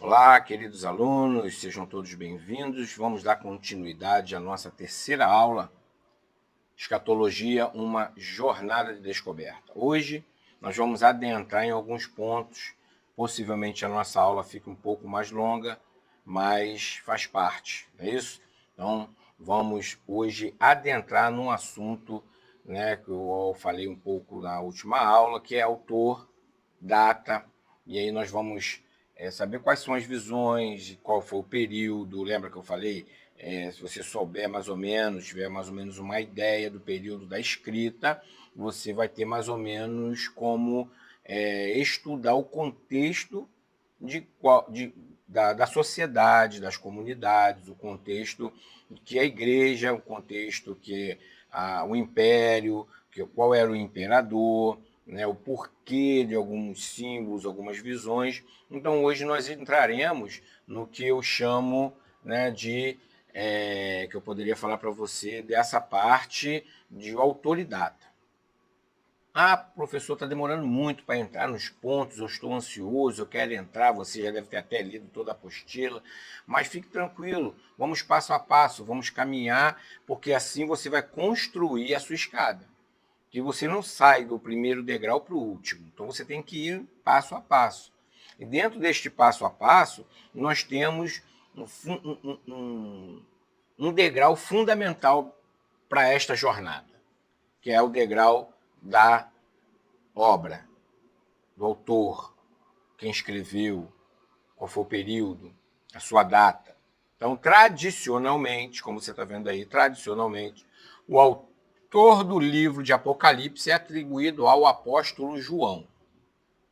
Olá, queridos alunos, sejam todos bem-vindos. Vamos dar continuidade à nossa terceira aula, Escatologia, uma jornada de descoberta. Hoje, nós vamos adentrar em alguns pontos. Possivelmente a nossa aula fique um pouco mais longa, mas faz parte, não é isso? Então, vamos hoje adentrar num assunto, né, que eu falei um pouco na última aula, que é autor, data, e aí nós vamos saber quais são as visões, qual foi o período. Lembra que eu falei? Se você souber mais ou menos, tiver mais ou menos uma ideia do período da escrita, você vai ter mais ou menos como estudar o contexto da sociedade, das comunidades, o contexto que a igreja, o contexto que o império, qual era o imperador, né, o porquê de alguns símbolos, algumas visões. Então, hoje nós entraremos no que eu chamo, né, que eu poderia falar para você dessa parte de autoridade. Ah, professor, está demorando muito para entrar nos pontos, eu estou ansioso, eu quero entrar, você já deve ter até lido toda a apostila, mas fique tranquilo, vamos passo a passo, vamos caminhar, porque assim você vai construir a sua escada. Que você não sai do primeiro degrau para o último. Então você tem que ir passo a passo. E dentro deste passo a passo, nós temos um degrau fundamental para esta jornada, que é o degrau da obra, do autor, quem escreveu, qual foi o período, a sua data. Então, tradicionalmente, como você está vendo aí, tradicionalmente, o autor do livro de Apocalipse é atribuído ao apóstolo João,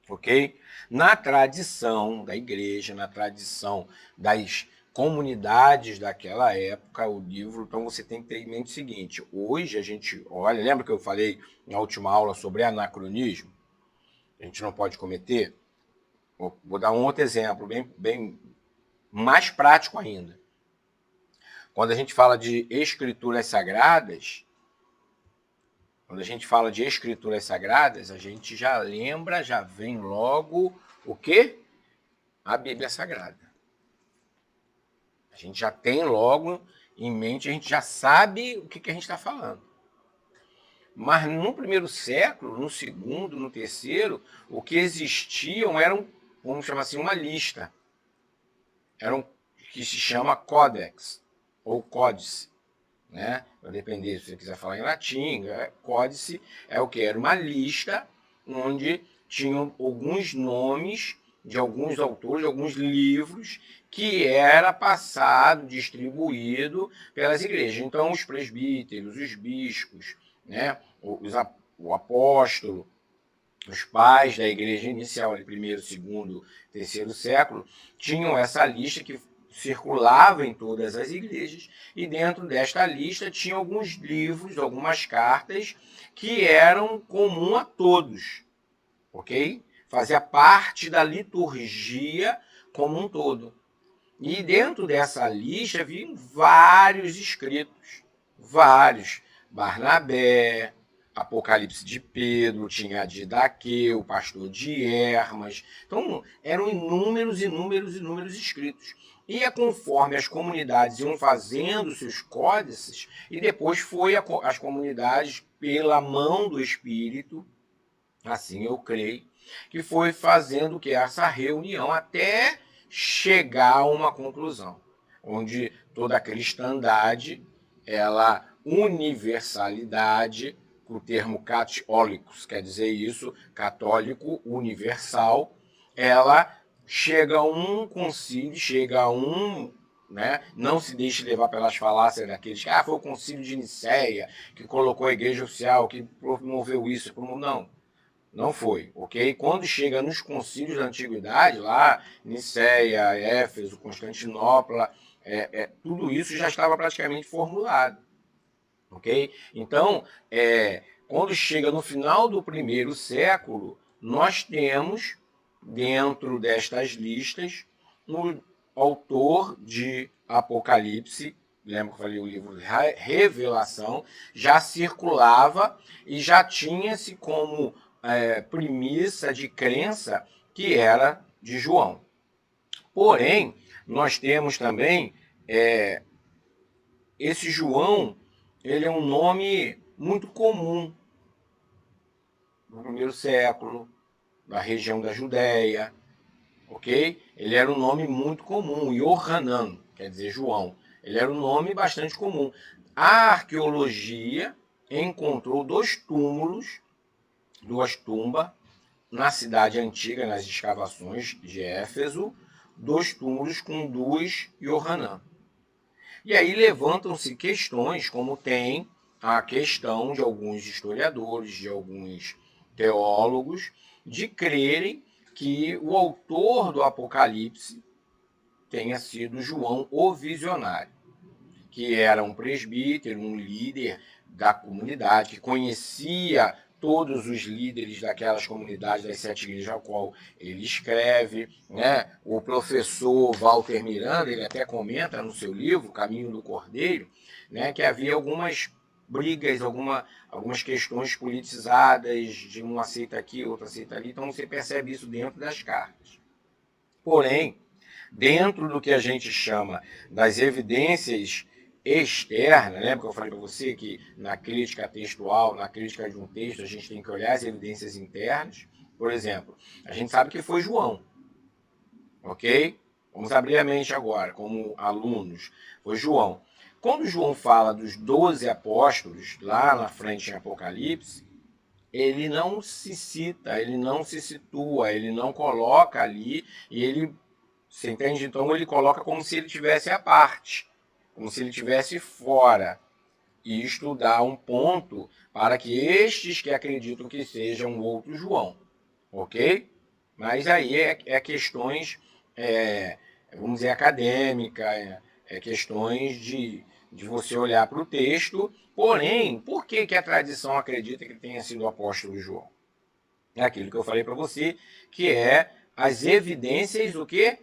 ok? Na tradição da igreja, na tradição das comunidades daquela época, o livro, então você tem que ter em mente o seguinte: hoje a gente olha, lembra que eu falei na última aula sobre anacronismo? A gente não pode cometer. Vou dar um outro exemplo, bem mais prático ainda. Quando a gente fala de escrituras sagradas, a gente já lembra, já vem logo o quê? A Bíblia Sagrada. A gente já tem logo em mente, a gente já sabe o que a gente está falando. Mas no primeiro século, no segundo, no terceiro, o que existiam eram, vamos chamar assim, uma lista. Eram que se chama códex ou códice, né? Vai depender se você quiser falar em latim. Códice é o que? Era uma lista onde tinham alguns nomes de alguns autores, de alguns livros que era passado, distribuído pelas igrejas. Então, os presbíteros, os bispos, né? O apóstolo, os pais da igreja inicial, de primeiro, segundo, terceiro século, tinham essa lista que circulava em todas as igrejas, e dentro desta lista tinha alguns livros, algumas cartas que eram comum a todos, ok? Fazia parte da liturgia como um todo. E dentro dessa lista haviam vários escritos, vários. Barnabé, Apocalipse de Pedro, tinha de Daqueu, o pastor de Hermas. Então, eram inúmeros escritos. E conforme as comunidades iam fazendo seus códices, e depois foi as comunidades, pela mão do Espírito, assim eu creio, que foi fazendo que essa reunião até chegar a uma conclusão, onde toda a cristandade, ela universalidade, o termo católicos quer dizer isso, católico universal, ela chega a um concílio, chega a um, né? Não se deixe levar pelas falácias daqueles que foi o concílio de Nicéia que colocou a igreja oficial, que promoveu isso, não foi, ok? Quando chega nos concílios da antiguidade, lá, Nicéia, Éfeso, Constantinopla, tudo isso já estava praticamente formulado, ok? Então, quando chega no final do primeiro século, nós temos, dentro destas listas, o autor de Apocalipse, lembra que eu falei o livro Revelação, já circulava e já tinha-se como premissa de crença que era de João. Porém, nós temos também esse João, ele é um nome muito comum no primeiro século, da região da Judéia, ok? Ele era um nome muito comum, Yohanan, quer dizer João. Ele era um nome bastante comum. A arqueologia encontrou dois túmulos, duas tumbas, na cidade antiga, nas escavações de Éfeso, dois túmulos com duas Yohanan. E aí levantam-se questões, como tem a questão de alguns historiadores, de alguns teólogos, de crerem que o autor do Apocalipse tenha sido João o Visionário, que era um presbítero, um líder da comunidade, que conhecia todos os líderes daquelas comunidades, das 7 igrejas ao qual ele escreve, né? O professor Walter Miranda, ele até comenta no seu livro, Caminho do Cordeiro, né, que havia algumas brigas, algumas questões politizadas, de um aceita aqui, outro aceita ali, então você percebe isso dentro das cartas. Porém, dentro do que a gente chama das evidências externa, né? Porque eu falei para você que na crítica textual, na crítica de um texto, a gente tem que olhar as evidências internas. Por exemplo, a gente sabe que foi João, ok? Vamos abrir a mente agora, como alunos. Foi João. Quando João fala dos 12 apóstolos, lá na frente em Apocalipse, ele não se cita, ele não se situa, ele não coloca ali, e ele, você entende? Então ele coloca como se ele tivesse à parte, como se ele estivesse fora. E isto dá um ponto para que estes que acreditam que sejam outro João, ok? Mas aí é questões, vamos dizer, acadêmicas, questões de você olhar para o texto. Porém, por que a tradição acredita que tenha sido o apóstolo João? É aquilo que eu falei para você, que é as evidências o quê?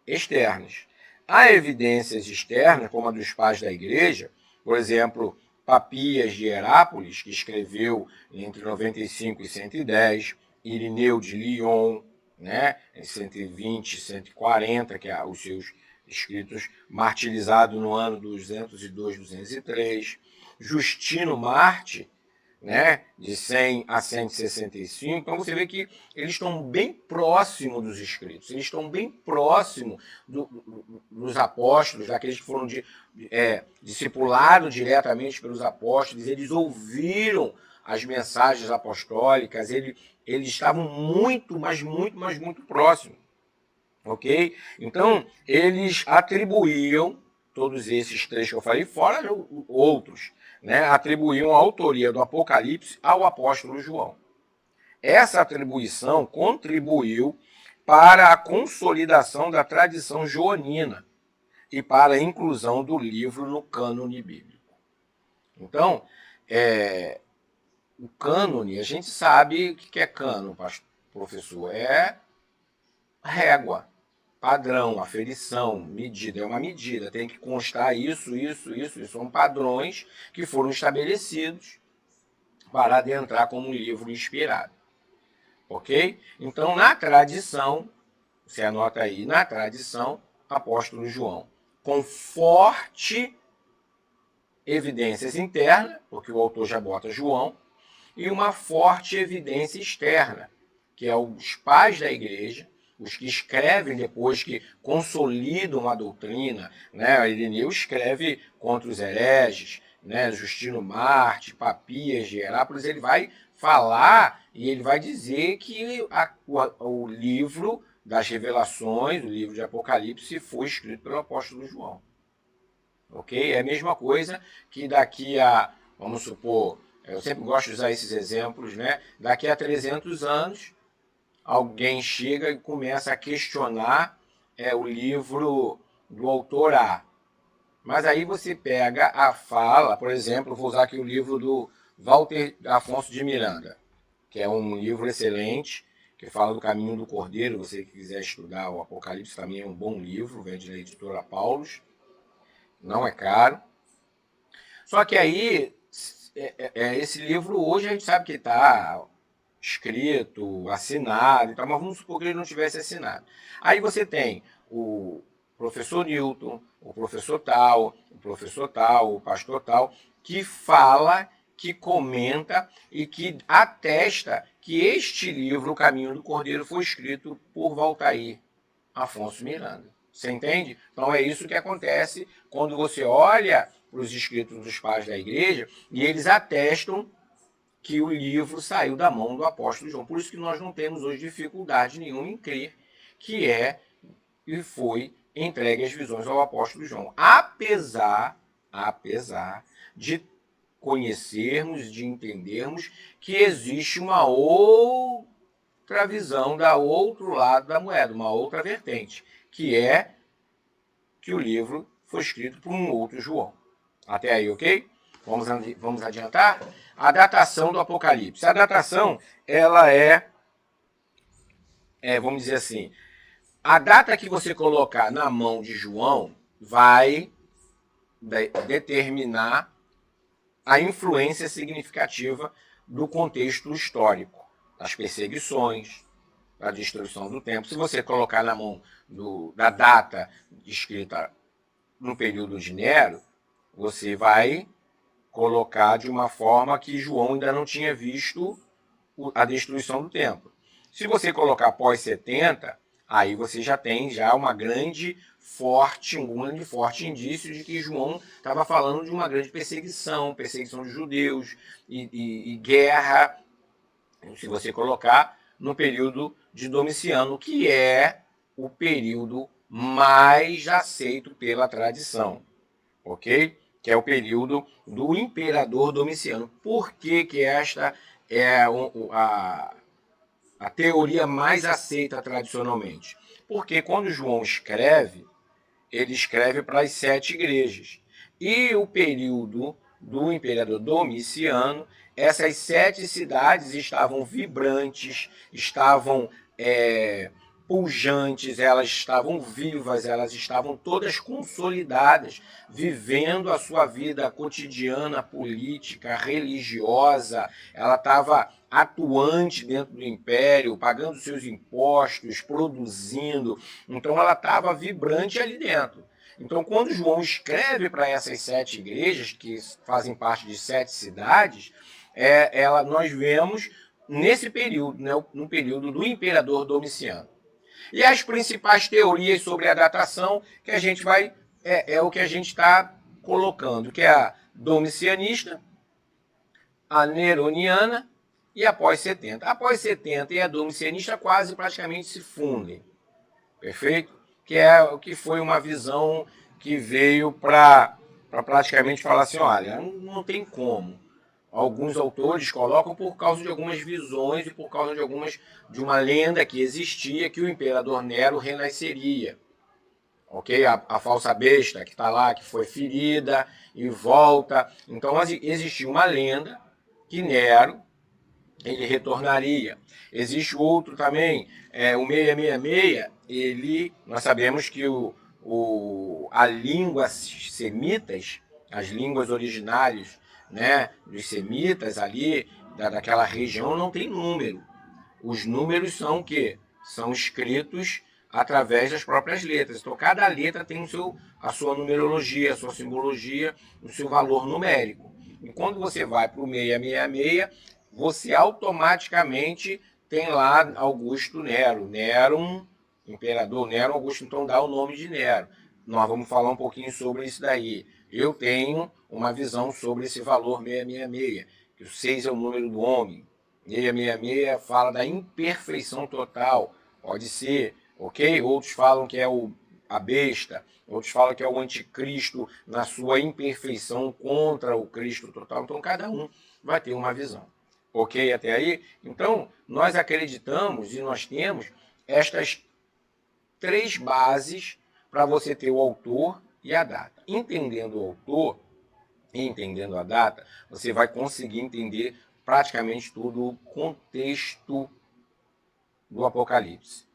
Externas. Há evidências externas, como a dos pais da igreja, por exemplo, Papias de Herápolis, que escreveu entre 95 e 110, Irineu de Lyon, né, em 120 e 140, que é os seus escritos, martirizado no ano 202, 203, Justino Marte, né, de 100 a 165. Então você vê que eles estão bem próximos dos escritos, eles estão bem próximos dos apóstolos, daqueles que foram discipulados diretamente pelos apóstolos, eles ouviram as mensagens apostólicas, eles estavam muito, mas muito próximos, ok? Então, eles atribuíam todos esses três que eu falei, fora outros, né, atribuíam a autoria do Apocalipse ao apóstolo João. Essa atribuição contribuiu para a consolidação da tradição joanina e para a inclusão do livro no cânone bíblico. Então, o cânone, a gente sabe o que é cânone, professor, é régua, padrão, aferição, medida. É uma medida, tem que constar isso. São padrões que foram estabelecidos para adentrar como um livro inspirado. Ok? Então, na tradição, você anota aí, na tradição, apóstolo João, com forte evidências internas, porque o autor já bota João, e uma forte evidência externa, que é os pais da igreja, os que escrevem depois, que consolidam a doutrina, né? Irineu escreve contra os hereges, né? Justino Marte, Papias de Herápolis, ele vai falar e ele vai dizer que o livro das revelações, o livro de Apocalipse, foi escrito pelo apóstolo João. Ok? É a mesma coisa que daqui a, vamos supor, eu sempre gosto de usar esses exemplos, né? Daqui a 300 anos, alguém chega e começa a questionar o livro do autor A. Mas aí você pega a fala, por exemplo, vou usar aqui o livro do Walter Afonso de Miranda, que é um livro excelente, que fala do caminho do Cordeiro. Você que quiser estudar o Apocalipse, também é um bom livro, vem da editora Paulus, não é caro. Só que aí, esse livro hoje a gente sabe que está escrito, assinado e tal, mas vamos supor que ele não tivesse assinado. Aí você tem o professor Newton, o professor tal, o pastor tal, que fala, que comenta e que atesta que este livro, O Caminho do Cordeiro, foi escrito por Valtair Afonso Miranda. Você entende? Então é isso que acontece quando você olha para os escritos dos pais da igreja e eles atestam que o livro saiu da mão do apóstolo João. Por isso que nós não temos hoje dificuldade nenhuma em crer que é e foi entregue as visões ao apóstolo João. Apesar de conhecermos, de entendermos que existe uma outra visão da outro lado da moeda, uma outra vertente, que é que o livro foi escrito por um outro João. Até aí, ok? Vamos adiantar? A datação do Apocalipse. A datação, ela vamos dizer assim, a data que você colocar na mão de João vai determinar a influência significativa do contexto histórico, das perseguições, da destruição do templo. Se você colocar na mão da data escrita no período de Nero, você vai colocar de uma forma que João ainda não tinha visto a destruição do templo. Se você colocar pós 70, aí você já tem um grande forte indício de que João estava falando de uma grande perseguição de judeus e guerra, se você colocar no período de Domiciano, que é o período mais aceito pela tradição, ok? Que é o período do imperador Domiciano. Por que esta é a teoria mais aceita tradicionalmente? Porque quando João escreve, ele escreve para as 7 igrejas. E o período do imperador Domiciano, essas 7 cidades estavam vibrantes, estavam pujantes, elas estavam vivas, elas estavam todas consolidadas, vivendo a sua vida cotidiana, política, religiosa. Ela estava atuante dentro do império, pagando seus impostos, produzindo. Então ela estava vibrante ali dentro. Então, quando João escreve para essas 7 igrejas, que fazem parte de 7 cidades, nós vemos nesse período, né, no período do imperador Domiciano. E as principais teorias sobre a datação que a gente vai o que a gente está colocando, que é a domicianista, a neroniana e a pós-70. A pós-70 e a domicianista quase praticamente se fundem, perfeito? Que foi uma visão que veio para praticamente falar assim, olha, não tem como. Alguns autores colocam por causa de algumas visões e por causa de uma lenda que existia que o imperador Nero renasceria. Ok? A falsa besta que está lá, que foi ferida e volta. Então existia uma lenda que Nero ele retornaria. Existe outro também, o 666, nós sabemos que a língua semitas, as línguas originárias, né, dos semitas ali, daquela região, não tem número. Os números são o quê? São escritos através das próprias letras. Então, cada letra tem a sua numerologia, a sua simbologia, o seu valor numérico. E quando você vai para o 666, você automaticamente tem lá Augusto Nero. Nero, imperador Nero Augusto, então dá o nome de Nero. Nós vamos falar um pouquinho sobre isso daí. Eu tenho uma visão sobre esse valor 666, que o 6 é o número do homem. 666 fala da imperfeição total, pode ser, ok? Outros falam que é a besta, outros falam que é o anticristo na sua imperfeição contra o Cristo total. Então, cada um vai ter uma visão. Ok até aí? Então, nós acreditamos e nós temos estas 3 bases para você ter o autor e a data. Entendendo o autor e entendendo a data, você vai conseguir entender praticamente todo o contexto do Apocalipse.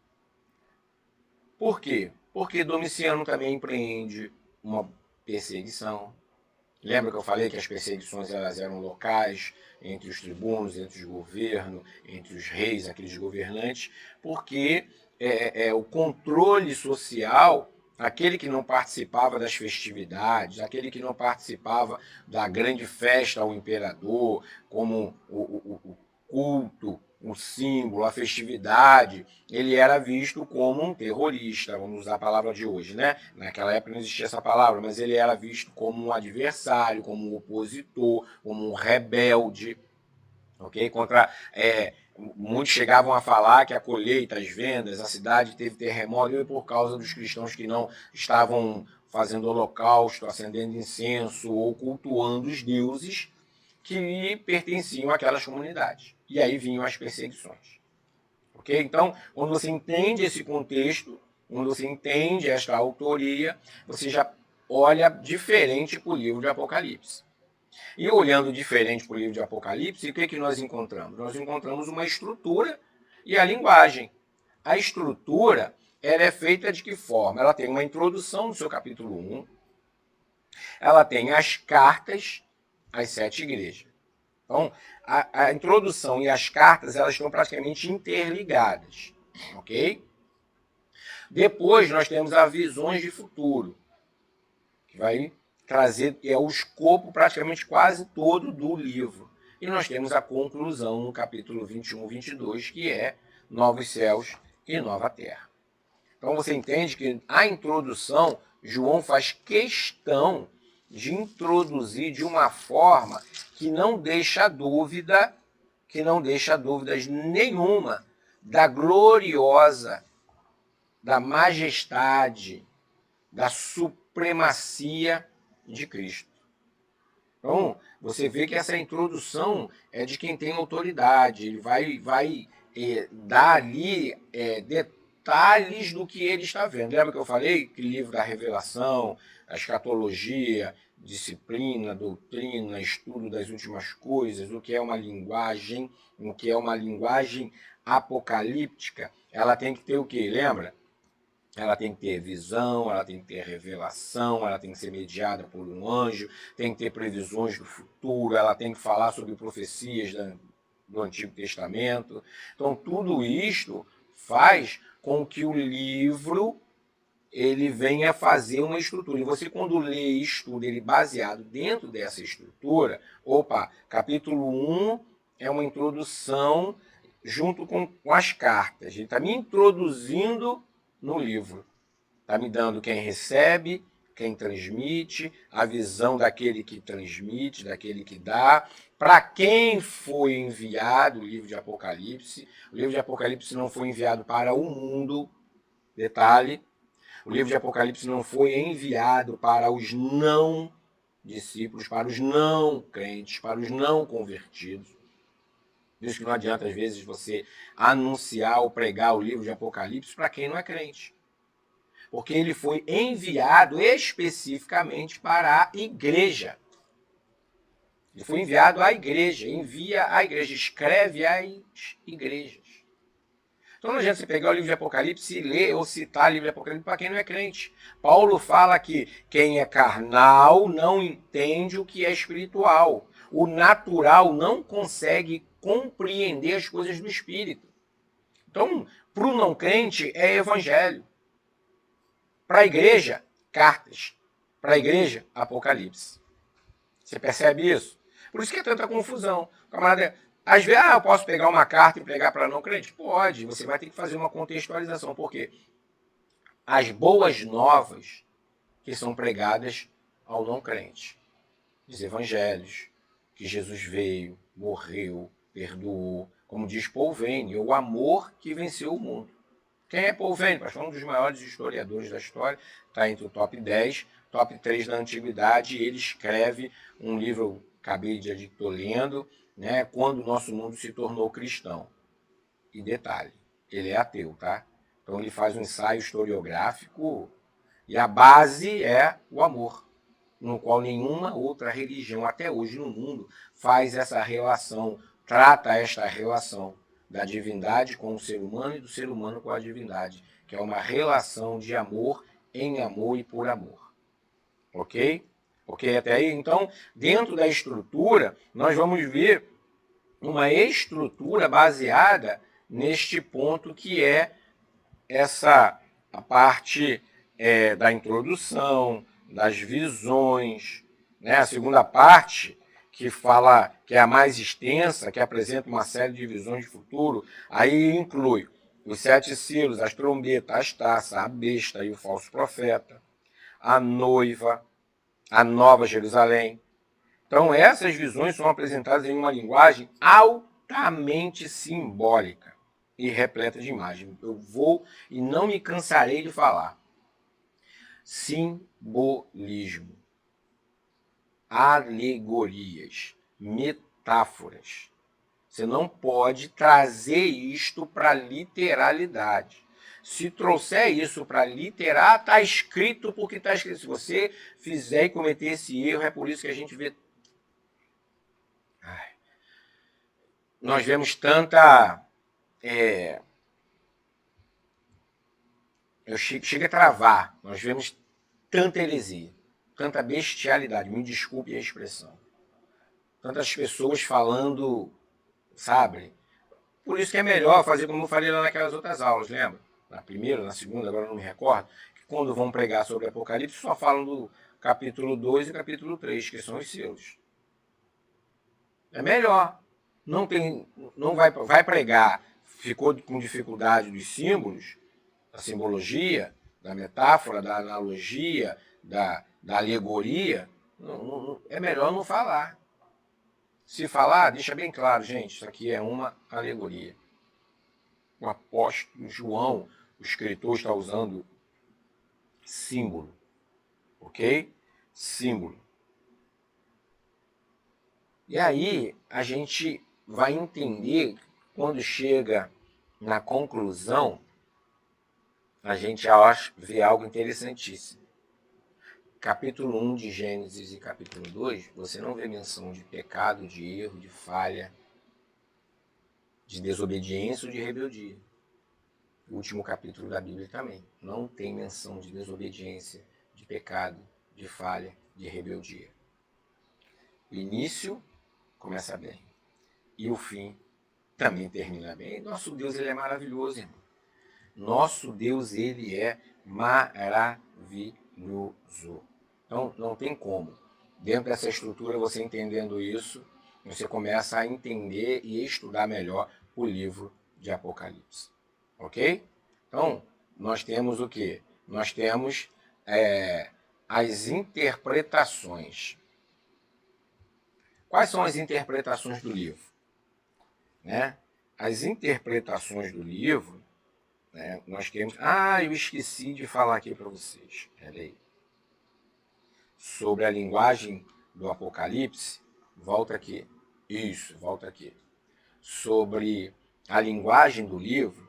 Por quê? Porque Domiciano também empreende uma perseguição. Lembra que eu falei que as perseguições elas eram locais, entre os tribunos, entre os governos, entre os reis, aqueles governantes, porque o controle social, aquele que não participava das festividades, aquele que não participava da grande festa ao imperador, como o culto, o símbolo, a festividade, ele era visto como um terrorista, vamos usar a palavra de hoje, né? Naquela época não existia essa palavra, mas ele era visto como um adversário, como um opositor, como um rebelde, ok? Muitos chegavam a falar que a colheita, as vendas, a cidade teve terremoto por causa dos cristãos que não estavam fazendo holocausto, acendendo incenso ou cultuando os deuses que pertenciam àquelas comunidades. E aí vinham as perseguições. Ok? Então, quando você entende esse contexto, quando você entende esta autoria, você já olha diferente para o livro de Apocalipse. E olhando diferente para o livro de Apocalipse, o que nós encontramos? Nós encontramos uma estrutura e a linguagem. A estrutura ela é feita de que forma? Ela tem uma introdução no seu capítulo 1, ela tem as cartas às 7 igrejas. Então, a introdução e as cartas elas estão praticamente interligadas, ok? Depois nós temos as visões de futuro, que vai trazer, é o escopo praticamente quase todo do livro. E nós temos a conclusão no capítulo 21 e 22, que é novos céus e nova terra. Então você entende que a introdução, João faz questão de introduzir de uma forma que não deixa dúvidas nenhuma da gloriosa, da majestade, da supremacia de Cristo. Então, você vê que essa introdução é de quem tem autoridade, ele vai dar ali detalhes do que ele está vendo. Lembra que eu falei que livro da revelação, a escatologia, disciplina, doutrina, estudo das últimas coisas, o que é uma linguagem, apocalíptica, ela tem que ter o quê? Lembra? Ela tem que ter visão, ela tem que ter revelação, ela tem que ser mediada por um anjo, tem que ter previsões do futuro, ela tem que falar sobre profecias do Antigo Testamento. Então, tudo isto faz com que o livro ele venha fazer uma estrutura. E você, quando lê e estuda ele baseado dentro dessa estrutura, capítulo 1 é uma introdução junto com as cartas. Ele está me introduzindo no livro. Está me dando quem recebe, quem transmite, a visão daquele que transmite, daquele que dá, para quem foi enviado o livro de Apocalipse. O livro de Apocalipse não foi enviado para o mundo, detalhe. O livro de Apocalipse não foi enviado para os não discípulos, para os não crentes, para os não convertidos. Por isso que não adianta, às vezes, você anunciar ou pregar o livro de Apocalipse para quem não é crente. Porque ele foi enviado especificamente para a igreja. Ele foi enviado à igreja, envia à igreja, escreve às igrejas. Então não adianta você pegar o livro de Apocalipse e ler ou citar o livro de Apocalipse para quem não é crente. Paulo fala que quem é carnal não entende o que é espiritual. O natural não consegue compreender as coisas do espírito. Então, para o não crente é evangelho. Para a igreja, cartas. Para a igreja, Apocalipse. Você percebe isso? Por isso que é tanta confusão. O camarada, às vezes, eu posso pegar uma carta e pregar para não crente? Pode, você vai ter que fazer uma contextualização. Por quê? As boas novas que são pregadas ao não crente. Os evangelhos, que Jesus veio, morreu, perdoou. Como diz Paul Vane, o amor que venceu o mundo. Quem é Paul Vane? Um dos maiores historiadores da história, está entre o top 10, top 3 da antiguidade, e ele escreve um livro, acabei de estou lendo, né, quando o nosso mundo se tornou cristão. E detalhe, ele é ateu, tá? Então ele faz um ensaio historiográfico e a base é o amor, no qual nenhuma outra religião até hoje no mundo faz essa relação, trata esta relação da divindade com o ser humano e do ser humano com a divindade, que é uma relação de amor em amor e por amor. Ok? Ok? Até aí, então, dentro da estrutura, nós vamos ver uma estrutura baseada neste ponto que é a parte da introdução, das visões, né? A segunda parte, que fala, que é a mais extensa, que apresenta uma série de visões de futuro, aí inclui os 7 selos, as trombetas, as taças, a besta e o falso profeta, a noiva, a nova Jerusalém. Então essas visões são apresentadas em uma linguagem altamente simbólica e repleta de imagem. Eu vou e não me cansarei de falar. Simbolismo, alegorias, metáforas. Você não pode trazer isto para a literalidade. Se trouxer isso para literar, está escrito porque está escrito. Se você fizer e cometer esse erro, é por isso que a gente vê. Nós vemos tanta. Chega a travar. Nós vemos tanta heresia, tanta bestialidade. Me desculpe a expressão. Tantas pessoas falando, sabe? Por isso que é melhor fazer como eu falei lá naquelas outras aulas, lembra? Na primeira, na segunda, agora não me recordo, que quando vão pregar sobre Apocalipse só falam do capítulo 2 e capítulo 3, que são os selos. É melhor. Não vai pregar, ficou com dificuldade dos símbolos, da simbologia, da metáfora, da analogia, da alegoria, é melhor não falar. Se falar, deixa bem claro, gente, isso aqui é uma alegoria. O apóstolo João, o escritor, está usando símbolo, ok? Símbolo. E aí a gente vai entender, quando chega na conclusão, a gente vê algo interessantíssimo. Capítulo 1 de Gênesis e capítulo 2, você não vê menção de pecado, de erro, de falha, de desobediência ou de rebeldia. O último capítulo da Bíblia também não tem menção de desobediência, de pecado, de falha, de rebeldia. O início começa bem e o fim também termina bem. Nosso Deus, ele é maravilhoso, irmão. Nosso Deus, ele é maravilhoso. Então, não tem como. Dentro dessa estrutura, você entendendo isso, você começa a entender e estudar melhor o livro de Apocalipse. Ok? Então, nós temos o quê? Nós temos as interpretações. Quais são as interpretações do livro? Né? As interpretações do livro, né, nós temos... eu esqueci de falar aqui para vocês. Peraí. Sobre a linguagem do Apocalipse, volta aqui. Isso, volta aqui. Sobre a linguagem do livro,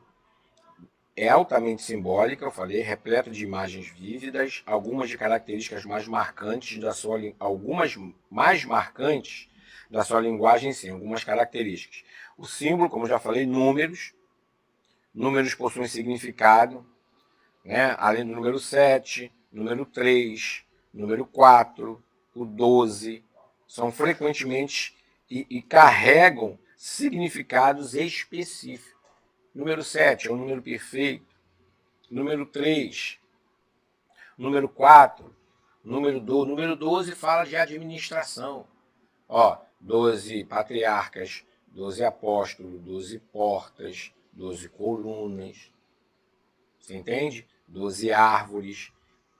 é altamente simbólica, eu falei, repleta de imagens vívidas, algumas de características mais marcantes algumas mais marcantes da sua linguagem, sim, algumas características. O símbolo, como eu já falei, números possuem significado, né? Além do número 7, número 3, número 4, o 12, são frequentemente e carregam significados específicos. Número 7 é um número perfeito. Número 3, número 4, número 12. Número 12 fala de administração. 12 patriarcas, 12 apóstolos, 12 portas, 12 colunas. Você entende? 12 árvores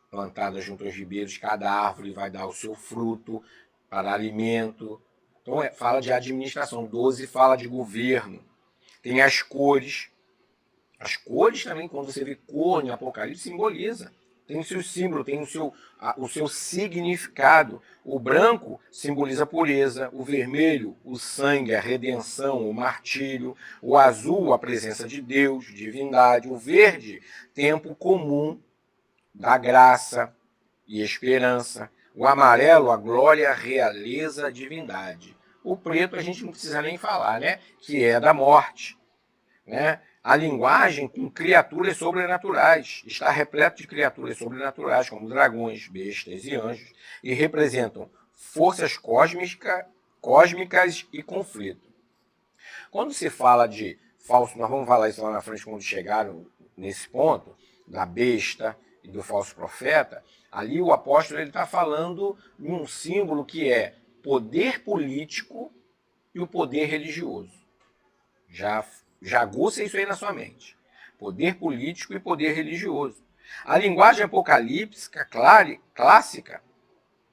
plantadas junto aos ribeiros. Cada árvore vai dar o seu fruto para alimento. Então, fala de administração. 12 fala de governo. Tem as cores. As cores também, quando você vê cor em Apocalipse, simboliza. Tem o seu símbolo, tem o seu significado. O branco simboliza a pureza, o vermelho, o sangue, a redenção, o martírio, o azul, a presença de Deus, divindade, o verde, tempo comum da graça e esperança, o amarelo, a glória, a realeza, a divindade. O preto a gente não precisa nem falar, né? Que é da morte, né? a linguagem com criaturas sobrenaturais. Está repleto de criaturas sobrenaturais, como dragões, bestas e anjos, e representam forças cósmicas e conflito. Quando se fala de falso, nós vamos falar isso lá na frente quando chegar nesse ponto, da besta e do falso profeta, ali o apóstolo está falando de um símbolo que é poder político e o poder religioso. Já aguça isso aí na sua mente. Poder político e poder religioso. A linguagem apocalíptica clássica,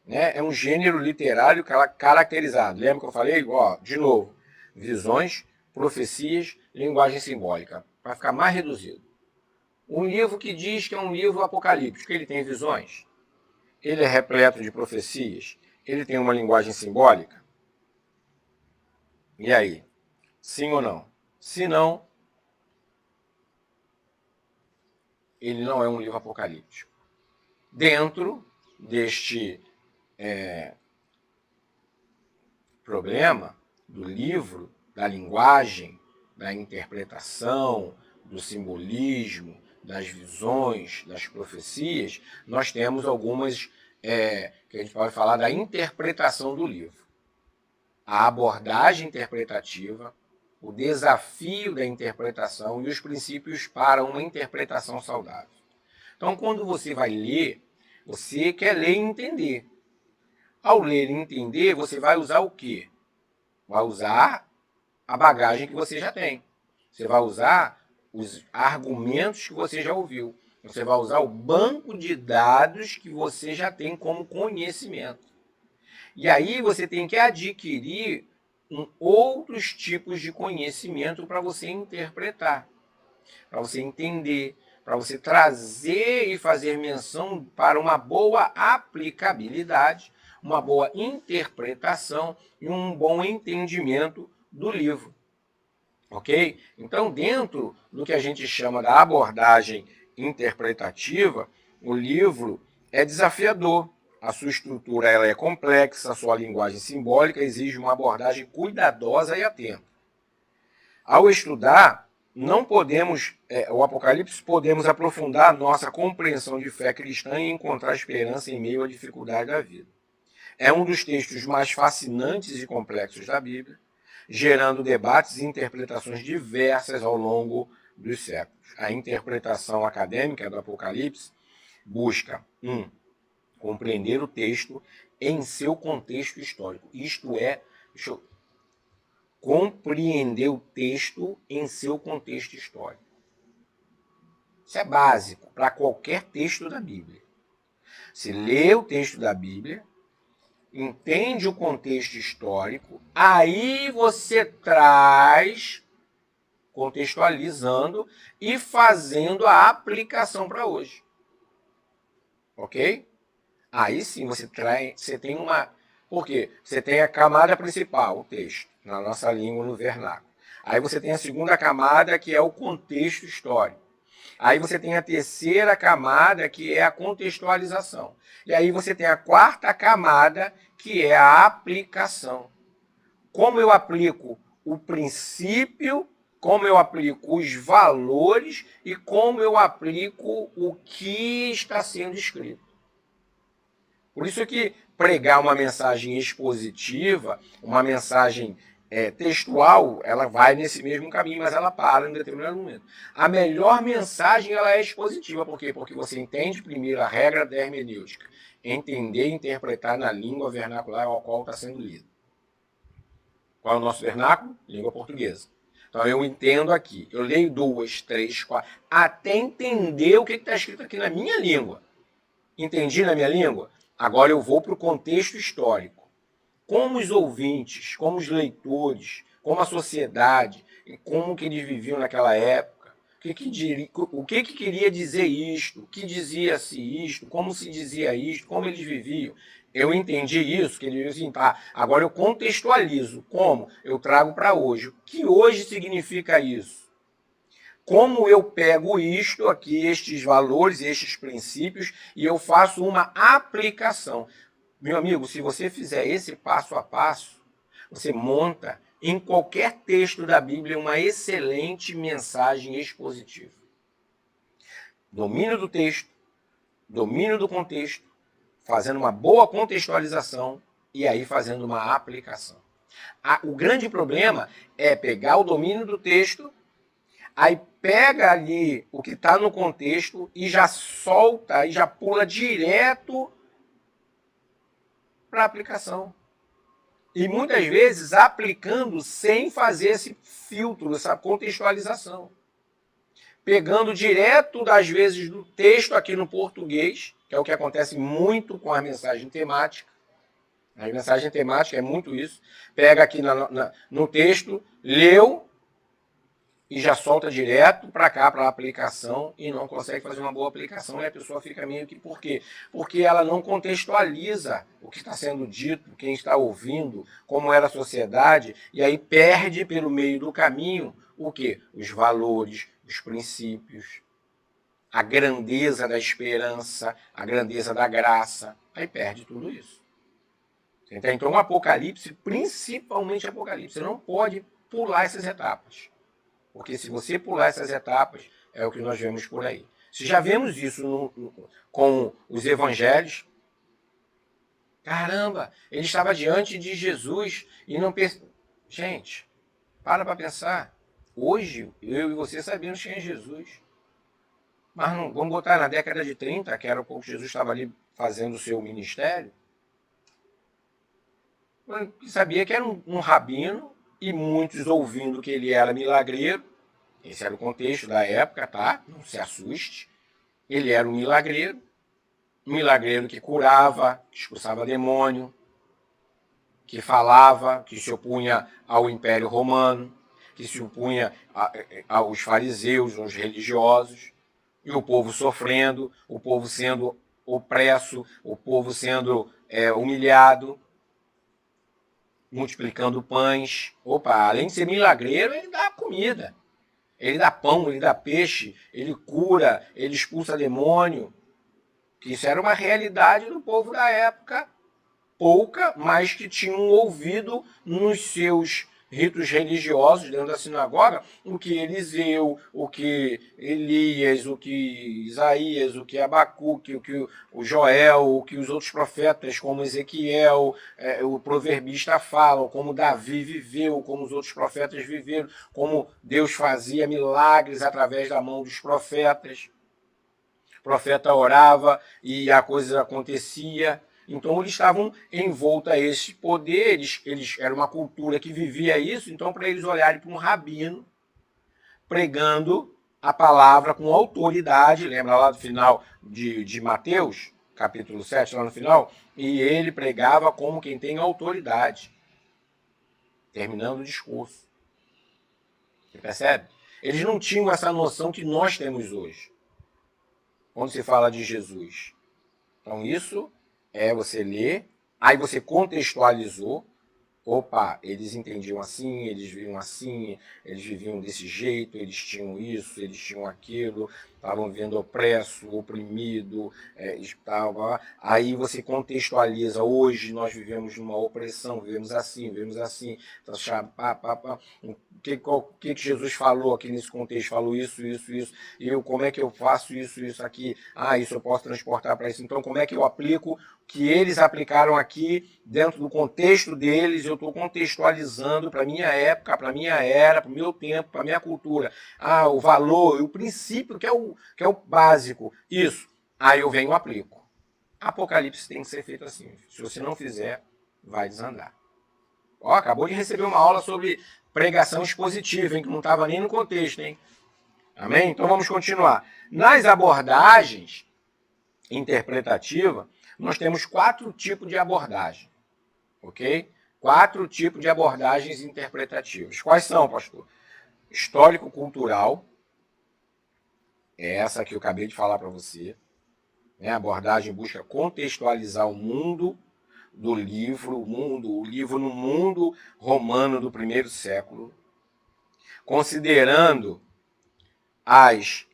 né, é um gênero literário caracterizado. Lembra que eu falei? Ó, de novo, visões, profecias, linguagem simbólica, para ficar mais reduzido. Um livro que diz que é um livro apocalíptico, ele tem visões, ele é repleto de profecias, ele tem uma linguagem simbólica. E aí? Sim ou não? Se não, ele não é um livro apocalíptico. Dentro deste problema do livro, da linguagem, da interpretação, do simbolismo, das visões, das profecias, nós temos algumas que a gente pode falar da interpretação do livro. A abordagem interpretativa, o desafio da interpretação e os princípios para uma interpretação saudável. Então, quando você vai ler, você quer ler e entender. Ao ler e entender, você vai usar o quê? Vai usar a bagagem que você já tem. Você vai usar os argumentos que você já ouviu. Você vai usar o banco de dados que você já tem como conhecimento. E aí você tem que adquirir outros tipos de conhecimento para você interpretar, para você entender, para você trazer e fazer menção para uma boa aplicabilidade, uma boa interpretação e um bom entendimento do livro. Ok? Então, dentro do que a gente chama da abordagem interpretativa, o livro é desafiador. A sua estrutura ela é complexa, a sua linguagem simbólica exige uma abordagem cuidadosa e atenta. Ao estudar, não podemos, o Apocalipse, podemos aprofundar a nossa compreensão de fé cristã e encontrar esperança em meio à dificuldade da vida. É um dos textos mais fascinantes e complexos da Bíblia, gerando debates e interpretações diversas ao longo dos séculos. A interpretação acadêmica do Apocalipse busca compreender o texto em seu contexto histórico. Isto é, compreender o texto em seu contexto histórico. Isso é básico para qualquer texto da Bíblia. Se lê o texto da Bíblia, entende o contexto histórico, aí você traz, contextualizando e fazendo a aplicação para hoje. Ok? Aí sim você tem uma... Por quê? Você tem a camada principal, o texto, na nossa língua, no vernáculo. Aí você tem a segunda camada, que é o contexto histórico. Aí você tem a terceira camada, que é a contextualização. E aí você tem a quarta camada, que é a aplicação. Como eu aplico o princípio, como eu aplico os valores e como eu aplico o que está sendo escrito. Por isso que pregar uma mensagem expositiva, uma mensagem textual, ela vai nesse mesmo caminho, mas ela para em determinado momento. A melhor mensagem ela é expositiva. Por quê? Porque você entende primeiro a regra da hermenêutica. Entender e interpretar na língua vernacular ao qual está sendo lido. Qual é o nosso vernáculo? Língua portuguesa. Então eu entendo aqui. Eu leio 2, 3, 4, até entender o que está escrito aqui na minha língua. Entendi na minha língua? Agora eu vou para o contexto histórico. Como os ouvintes, como os leitores, como a sociedade, como que eles viviam naquela época, o que queria dizer isto, o que dizia-se isto, como se dizia isto, como eles viviam. Eu entendi isso, que eles diziam, tá, agora eu contextualizo. Como? Eu trago para hoje. O que hoje significa isso? Como eu pego isto aqui, estes valores, estes princípios, e eu faço uma aplicação. Meu amigo, se você fizer esse passo a passo, você monta em qualquer texto da Bíblia uma excelente mensagem expositiva. Domínio do texto, domínio do contexto, fazendo uma boa contextualização e aí fazendo uma aplicação. O grande problema é pegar o domínio do texto, aí pega ali o que está no contexto e já solta, e já pula direto para a aplicação. E muitas vezes aplicando sem fazer esse filtro, essa contextualização. Pegando direto, às vezes, do texto aqui no português, que é o que acontece muito com a mensagem temática. A mensagem temática é muito isso. Pega aqui no texto, leu e já solta direto para cá, para a aplicação, e não consegue fazer uma boa aplicação, e a pessoa fica meio que... Por quê? Porque ela não contextualiza o que está sendo dito, quem está ouvindo, como era a sociedade, e aí perde pelo meio do caminho o quê? Os valores, os princípios, a grandeza da esperança, a grandeza da graça. Aí perde tudo isso. Então, o Apocalipse, principalmente Apocalipse, você não pode pular essas etapas. Porque se você pular essas etapas, é o que nós vemos por aí. Se já vemos isso com os evangelhos, caramba, ele estava diante de Jesus e não... Gente, para pensar. Hoje, eu e você sabemos quem é Jesus. Mas não, vamos botar na década de 30, que era quando Jesus estava ali fazendo o seu ministério, sabia que era um rabino, e muitos ouvindo que ele era milagreiro. Esse era o contexto da época, tá? Não se assuste. Ele era um milagreiro que curava, que expulsava demônio, que falava, que se opunha ao Império Romano, que se opunha aos fariseus, aos religiosos, e o povo sofrendo, o povo sendo opresso, o povo sendo humilhado, multiplicando pães. Opa, além de ser milagreiro, ele dá comida. Ele dá pão, ele dá peixe, ele cura, ele expulsa demônio. Isso era uma realidade do povo da época, pouca, mas que tinham ouvido nos seus ritos religiosos dentro da sinagoga o que Eliseu, o que Elias, o que Isaías, o que Abacuque, o que o Joel, o que os outros profetas como Ezequiel, o proverbista falam, como Davi viveu, como os outros profetas viveram, como Deus fazia milagres através da mão dos profetas. O profeta orava e a coisa acontecia. Então eles estavam envoltos a esse poder, eles era uma cultura que vivia isso, então para eles olharem para um rabino pregando a palavra com autoridade, lembra lá do final de Mateus, capítulo 7, lá no final, e ele pregava como quem tem autoridade, terminando o discurso. Você percebe? Eles não tinham essa noção que nós temos hoje, quando se fala de Jesus. Então isso é você ler, aí você contextualizou, opa, eles entendiam assim, eles viviam assim, eles viviam desse jeito, eles tinham isso, eles tinham aquilo, estavam vivendo opresso, oprimido, tal. Aí você contextualiza, hoje nós vivemos numa opressão, vivemos assim, o que Jesus falou aqui nesse contexto? Falou isso, e eu, como é que eu faço isso aqui? Isso eu posso transportar para isso, então como é que eu aplico que eles aplicaram aqui dentro do contexto deles? Eu estou contextualizando para a minha época, para a minha era, para o meu tempo, para a minha cultura. O valor, o princípio que é o básico. Isso. Aí eu venho e aplico. Apocalipse tem que ser feito assim. Se você não fizer, vai desandar. Acabou de receber uma aula sobre pregação expositiva, hein, que não estava nem no contexto, hein? Amém? Então vamos continuar. Nas abordagens interpretativas, nós temos 4 tipos de abordagem, ok? 4 tipos de abordagens interpretativas. Quais são, pastor? Histórico-cultural, é essa que eu acabei de falar para você. A abordagem busca contextualizar o mundo do livro, o livro no mundo romano do primeiro século, considerando as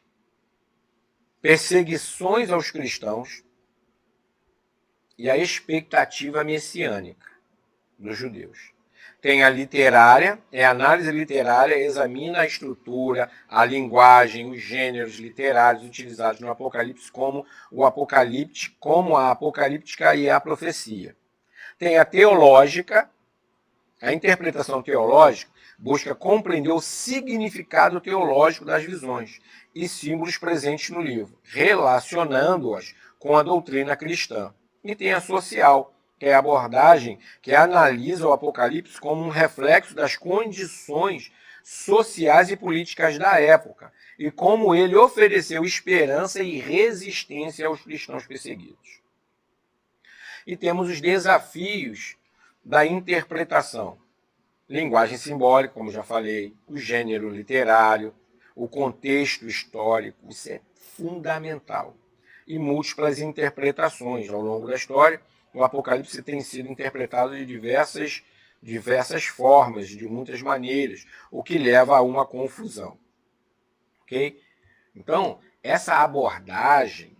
perseguições aos cristãos e a expectativa messiânica dos judeus. Tem a literária, a análise literária, examina a estrutura, a linguagem, os gêneros literários utilizados no Apocalipse, como a apocalíptica e a profecia. Tem a teológica, a interpretação teológica busca compreender o significado teológico das visões e símbolos presentes no livro, relacionando-as com a doutrina cristã. E tem a social, que é a abordagem que analisa o Apocalipse como um reflexo das condições sociais e políticas da época e como ele ofereceu esperança e resistência aos cristãos perseguidos. E temos os desafios da interpretação. Linguagem simbólica, como já falei, o gênero literário, o contexto histórico, isso é fundamental. E múltiplas interpretações. Ao longo da história, o Apocalipse tem sido interpretado de diversas formas, de muitas maneiras, o que leva a uma confusão. Ok? Então, essa abordagem,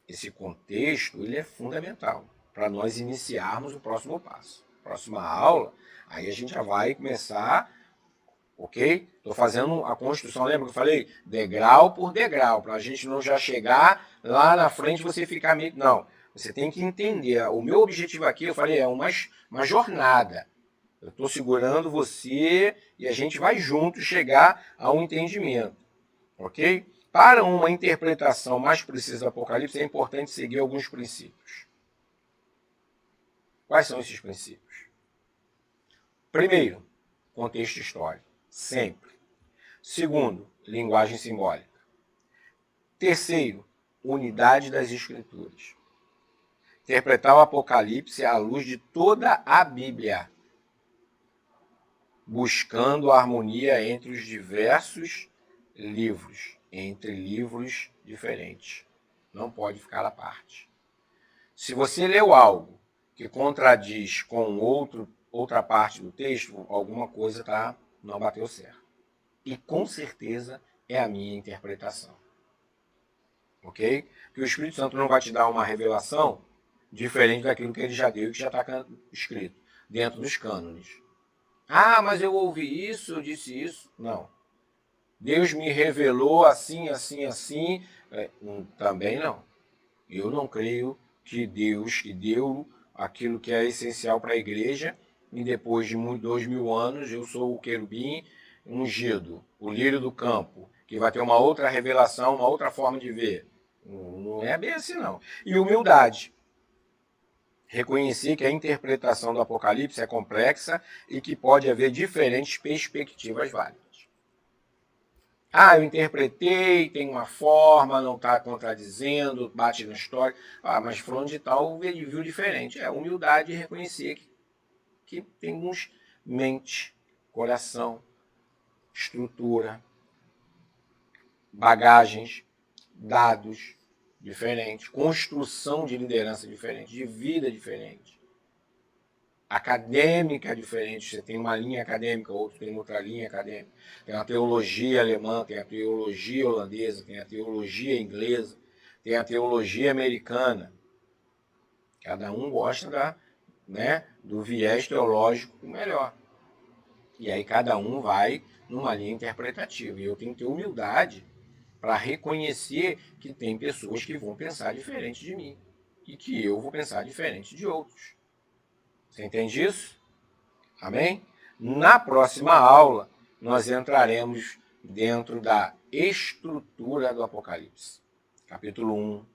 esse contexto, ele é fundamental para nós iniciarmos o próximo passo. Próxima aula, aí a gente já vai começar, ok? Estou fazendo a construção, lembra que eu falei? Degrau por degrau, para a gente não já chegar lá na frente e você ficar meio... Não, você tem que entender. O meu objetivo aqui, eu falei, é uma jornada. Eu estou segurando você e a gente vai junto chegar a um entendimento, ok? Para uma interpretação mais precisa do Apocalipse, é importante seguir alguns princípios. Quais são esses princípios? Primeiro, contexto histórico, sempre. Segundo, linguagem simbólica. Terceiro, unidade das escrituras. Interpretar o Apocalipse à luz de toda a Bíblia, buscando a harmonia entre os diversos livros, entre livros diferentes. Não pode ficar à parte. Se você leu algo que contradiz com outra parte do texto, alguma coisa não bateu certo. E com certeza é a minha interpretação. Ok? Que o Espírito Santo não vai te dar uma revelação diferente daquilo que ele já deu e que já está escrito dentro dos cânones. Ah, mas eu ouvi isso, eu disse isso. Não. Deus me revelou assim, assim, assim. Também não. Eu não creio que Deus que deu aquilo que é essencial para a igreja e depois de 2000 anos eu sou o querubim ungido, o lírio do campo, que vai ter uma outra revelação, uma outra forma de ver. Não é bem assim, não. E humildade. Reconhecer que a interpretação do Apocalipse é complexa e que pode haver diferentes perspectivas válidas. Ah, eu interpretei, tem uma forma, não está contradizendo, bate na história. Ah, mas fulano de tal viu diferente. É humildade e reconhecer que temos mente, coração, estrutura, bagagens, dados diferentes, construção de liderança diferente, de vida diferente, acadêmica diferente. Você tem uma linha acadêmica, outro tem outra linha acadêmica. Tem a teologia alemã, tem a teologia holandesa, tem a teologia inglesa, tem a teologia americana. Cada um gosta do viés teológico melhor. E aí cada um vai numa linha interpretativa. E eu tenho que ter humildade para reconhecer que tem pessoas que vão pensar diferente de mim e que eu vou pensar diferente de outros. Você entende isso? Amém? Na próxima aula, nós entraremos dentro da estrutura do Apocalipse. Capítulo 1,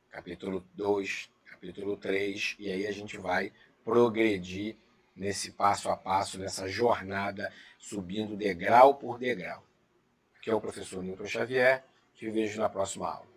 capítulo 2, capítulo 3, e aí a gente vai progredir nesse passo a passo, nessa jornada, subindo degrau por degrau. Aqui é o professor Newton Xavier, te vejo na próxima aula.